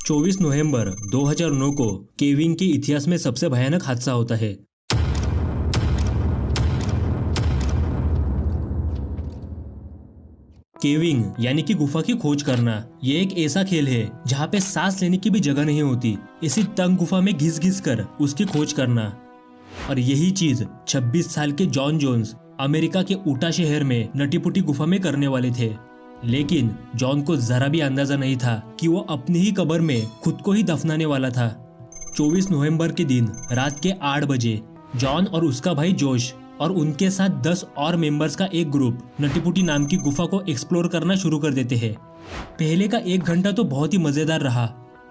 24 नवंबर 2009 को केविंग के इतिहास में सबसे भयानक हादसा होता है। केविंग यानी कि गुफा की खोज करना, ये एक ऐसा खेल है जहाँ पे सांस लेने की भी जगह नहीं होती। इसी तंग गुफा में घिस घिस कर उसकी खोज करना। और यही चीज 26 साल के जॉन जोन्स अमेरिका के उटा शहर में नटीपुटी गुफा में करने वाले थे। लेकिन जॉन को जरा भी अंदाजा नहीं था कि वो अपनी ही कब्र में खुद को ही दफनाने वाला था। 24 नवंबर के दिन रात के 8 बजे जॉन और उसका भाई जोश और उनके साथ 10 और मेंबर्स का एक ग्रुप नटीपुटी नाम की गुफा को एक्सप्लोर करना शुरू कर देते हैं। पहले का 1 घंटा तो बहुत ही मजेदार रहा।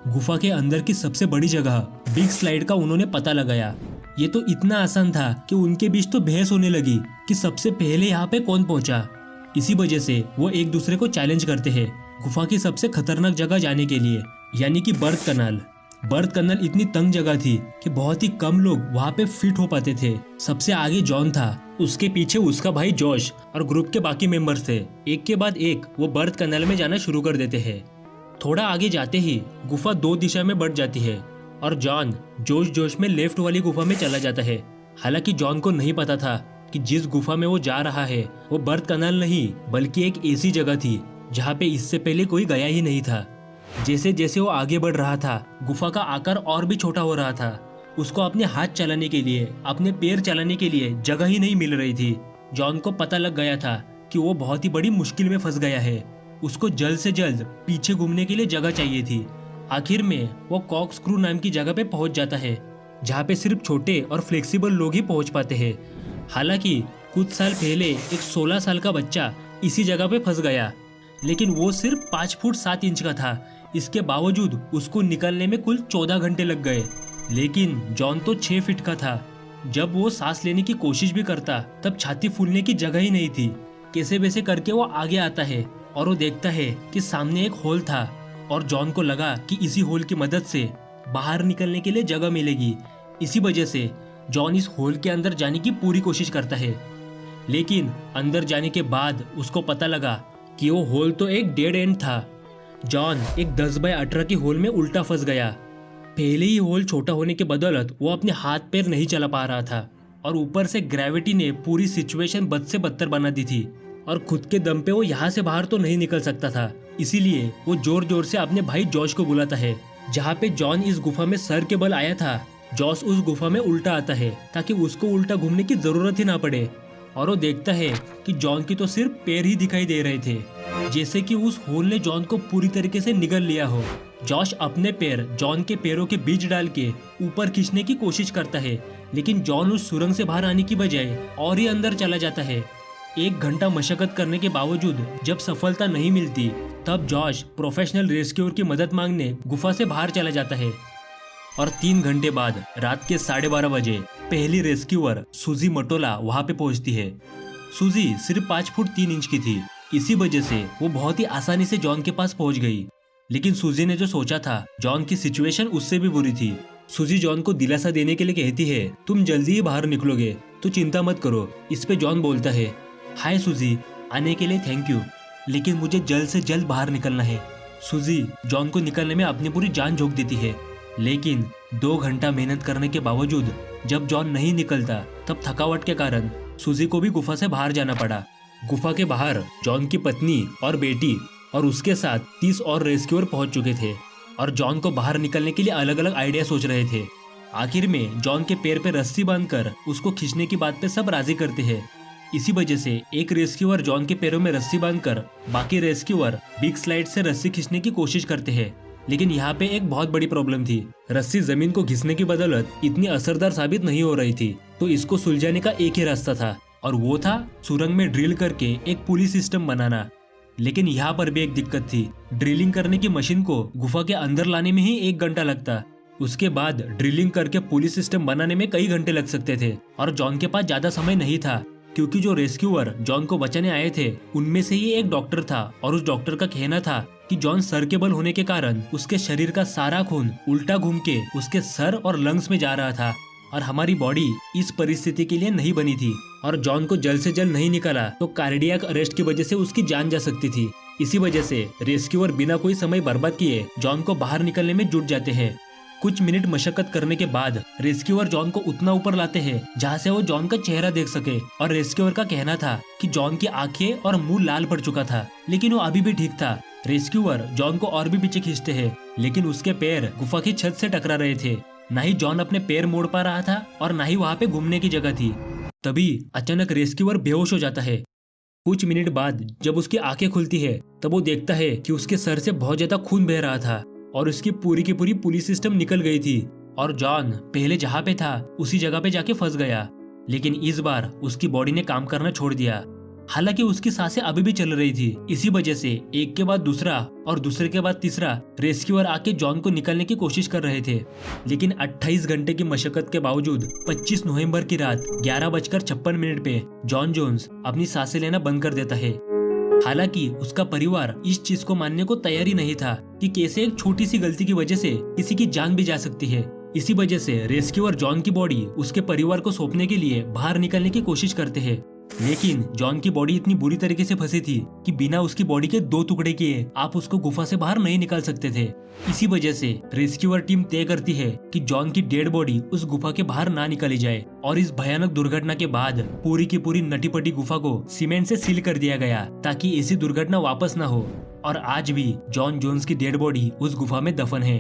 गुफा के अंदर की सबसे बड़ी जगह बिग स्लाइड का उन्होंने पता लगाया। ये तो इतना आसान था कि उनके बीच तो बहस होने लगी कि सबसे पहले यहाँ पे कौन पहुंचा। इसी वजह से वो एक दूसरे को चैलेंज करते हैं गुफा की सबसे खतरनाक जगह जाने के लिए, यानी कि बर्थ कनाल। बर्थ कनाल इतनी तंग जगह थी कि बहुत ही कम लोग वहाँ पे फिट हो पाते थे। सबसे आगे जॉन था, उसके पीछे उसका भाई जॉश और ग्रुप के बाकी मेंबर्स थे। एक के बाद एक वो बर्थ कनाल में जाना शुरू कर देते हैं। थोड़ा आगे जाते ही गुफा 2 दिशा में बढ़ जाती है और जॉन जोश में लेफ्ट वाली गुफा में चला जाता है। हालांकि जॉन को नहीं पता था कि जिस गुफा में वो जा रहा है वो बर्थ कनाल नहीं बल्कि एक ऐसी जगह थी जहाँ पे इससे पहले कोई गया ही नहीं था। जैसे जैसे वो आगे बढ़ रहा था गुफा का आकार और भी छोटा हो रहा था। उसको अपने हाथ चलाने के लिए, अपने पैर चलाने के लिए जगह ही नहीं मिल रही थी। जॉन को पता लग गया था कि वो बहुत ही बड़ी मुश्किल में फंस गया है। उसको जल्द से जल्द पीछे घूमने के लिए जगह चाहिए थी। आखिर में वो कॉक स्क्रू नाम की जगह पे पहुंच जाता है जहाँ पे सिर्फ छोटे और फ्लेक्सिबल लोग ही पहुंच पाते हैं। हालांकि कुछ साल पहले एक 16 साल का बच्चा इसी जगह पे फंस गया, लेकिन वो सिर्फ 5 फुट 7 इंच का था। इसके बावजूद उसको निकलने में कुल 14 घंटे लग गए। लेकिन जॉन तो 6 फीट का था। जब वो सांस लेने की कोशिश भी करता तब छाती फूलने की जगह ही नहीं थी। कैसे वैसे करके वो आगे आता है और वो देखता है कि सामने एक होल था और जॉन को लगा कि इसी होल की मदद से बाहर निकलने के लिए जगह मिलेगी। इसी वजह से जॉन इस होल के अंदर जाने की पूरी कोशिश करता है। लेकिन अंदर जाने के बाद उसको पता लगा कि वो होल तो एक डेड एंड था। जॉन एक 10 बाय 18 की होल में उल्टा फंस गया। पहले ही होल छोटा होने के बदौलत वो अपने हाथ पैर नहीं चला पा रहा था और ऊपर से ग्रेविटी ने पूरी सिचुएशन बद से बदतर बना दी थी और खुद के दम पे वो यहाँ से बाहर तो नहीं निकल सकता था। इसीलिए वो जोर जोर से अपने भाई जॉश को बुलाता है। जहाँ पे जॉन इस गुफा में सर के बल आया था, जॉश उस गुफा में उल्टा आता है ताकि उसको उल्टा घूमने की जरूरत ही ना पड़े। और वो देखता है कि जॉन की तो सिर्फ पैर ही दिखाई दे रहे थे, जैसे कि उस होल ने जॉन को पूरी तरीके से निगल लिया हो। जॉश अपने पैर जॉन के पैरों के बीच डाल के ऊपर खींचने की कोशिश करता है, लेकिन जॉन उस सुरंग से बाहर आने की बजाय और ही अंदर चला जाता है। 1 घंटा मशक्कत करने के बावजूद जब सफलता नहीं मिलती तब जॉश प्रोफेशनल रेस्क्यूअर की मदद मांगने गुफा से बाहर चला जाता है। और 3 घंटे बाद रात के 12:30 बजे पहली रेस्क्यूअर सूजी मटोला वहां पे पहुंचती है। सूजी सिर्फ 5 फुट 3 इंच की थी, इसी वजह से वो बहुत ही आसानी से जॉन के पास पहुंच गई। लेकिन सूजी ने जो सोचा था, जॉन की सिचुएशन उससे भी बुरी थी। सूजी जॉन को दिलासा देने के लिए कहती है, तुम जल्दी ही बाहर निकलोगे तो चिंता मत करो। इस पे जॉन बोलता है, हाय सूजी, आने के लिए थैंक यू, लेकिन मुझे जल्द से जल्द बाहर निकलना है। सूजी जॉन को निकलने में अपनी पूरी जान झोंक देती है, लेकिन 2 घंटा मेहनत करने के बावजूद जब जॉन नहीं निकलता तब थकावट के कारण सूजी को भी गुफा से बाहर जाना पड़ा। गुफा के बाहर जॉन की पत्नी और बेटी और उसके साथ 30 और रेस्क्यूअर पहुंच चुके थे और जॉन को बाहर निकलने के लिए अलग अलग आइडिया सोच रहे थे। आखिर में जॉन के पैर पे रस्सी बांधकर उसको खींचने की बात पे सब राजी करते हैं। इसी वजह से एक रेस्क्यूअर जॉन के पैरों में रस्सी बांधकर बाकी रेस्क्यूअर बिग स्लाइड से रस्सी खींचने की कोशिश करते हैं। लेकिन यहाँ पे एक बहुत बड़ी प्रॉब्लम थी। रस्सी जमीन को घिसने की बदौलत इतनी असरदार साबित नहीं हो रही थी, तो इसको सुलझाने का एक ही रास्ता था और वो था सुरंग में ड्रिल करके एक पुली सिस्टम बनाना। लेकिन यहाँ पर भी एक दिक्कत थी। ड्रिलिंग करने की मशीन को गुफा के अंदर लाने में ही 1 घंटा लगता। उसके बाद ड्रिलिंग करके पुलिस सिस्टम बनाने में कई घंटे लग सकते थे और जॉन के पास ज्यादा समय नहीं था, क्योंकि जो रेस्क्यूअर जॉन को बचाने आए थे उनमें से ही एक डॉक्टर था और उस डॉक्टर का कहना था कि जॉन सर के बल होने के कारण उसके शरीर का सारा खून उल्टा घूम के उसके सर और लंग्स में जा रहा था और हमारी बॉडी इस परिस्थिति के लिए नहीं बनी थी और जॉन को जल्द से जल्द नहीं निकाला तो कार्डियक अरेस्ट की वजह से उसकी जान जा सकती थी। इसी वजह से रेस्क्यूअर बिना कोई समय बर्बाद किए जॉन को बाहर निकलने में जुट जाते हैं। कुछ मिनट मशक्कत करने के बाद रेस्क्यूअर जॉन को उतना ऊपर लाते हैं जहाँ से वो जॉन का चेहरा देख सके। और रेस्क्यूअर का कहना था कि जॉन की आंखें और मुंह लाल पड़ चुका था, लेकिन वो अभी भी ठीक था। रेस्क्यूअर जॉन को और भी पीछे खींचते हैं, लेकिन उसके पैर गुफा की छत से टकरा रहे थे। न ही जॉन अपने पैर मोड़ पा रहा था और न ही वहाँ पे घूमने की जगह थी। तभी अचानक रेस्क्यूअर बेहोश हो जाता है। कुछ मिनट बाद जब उसकी आंखें खुलती है तब वो देखता है कि उसके सर से बहुत ज्यादा खून बह रहा था और उसकी पूरी की पूरी पुलिस सिस्टम निकल गई थी और जॉन पहले जहाँ पे था उसी जगह पे जाके फंस गया। लेकिन इस बार उसकी बॉडी ने काम करना छोड़ दिया। हालांकि उसकी सांसें अभी भी चल रही थी। इसी वजह से एक के बाद दूसरा और दूसरे के बाद तीसरा रेस्क्यूअर आके जॉन को निकालने की कोशिश कर रहे थे। लेकिन 28 घंटे की मशक्कत के बावजूद 25 नवंबर की रात 11:56 पे जॉन जोन्स अपनी सांसें लेना बंद कर देता है। हालांकि उसका परिवार इस चीज को मानने को तैयार ही नहीं था कि कैसे एक छोटी सी गलती की वजह से किसी की जान भी जा सकती है। इसी वजह से रेस्क्यूअर जॉन की बॉडी उसके परिवार को सौंपने के लिए बाहर निकलने की कोशिश करते हैं। लेकिन जॉन की बॉडी इतनी बुरी तरीके से फंसी थी कि बिना उसकी बॉडी के 2 टुकड़े किए आप उसको गुफा से बाहर नहीं निकाल सकते थे। इसी वजह से रेस्क्यूअर टीम तय करती है कि जॉन की डेड बॉडी उस गुफा के बाहर ना निकाली जाए। और इस भयानक दुर्घटना के बाद पूरी की पूरी नटीपटी गुफा को सीमेंट से सील कर दिया गया ताकि ऐसी दुर्घटना वापस न हो। और आज भी जॉन जोन्स की डेड बॉडी उस गुफा में दफन है।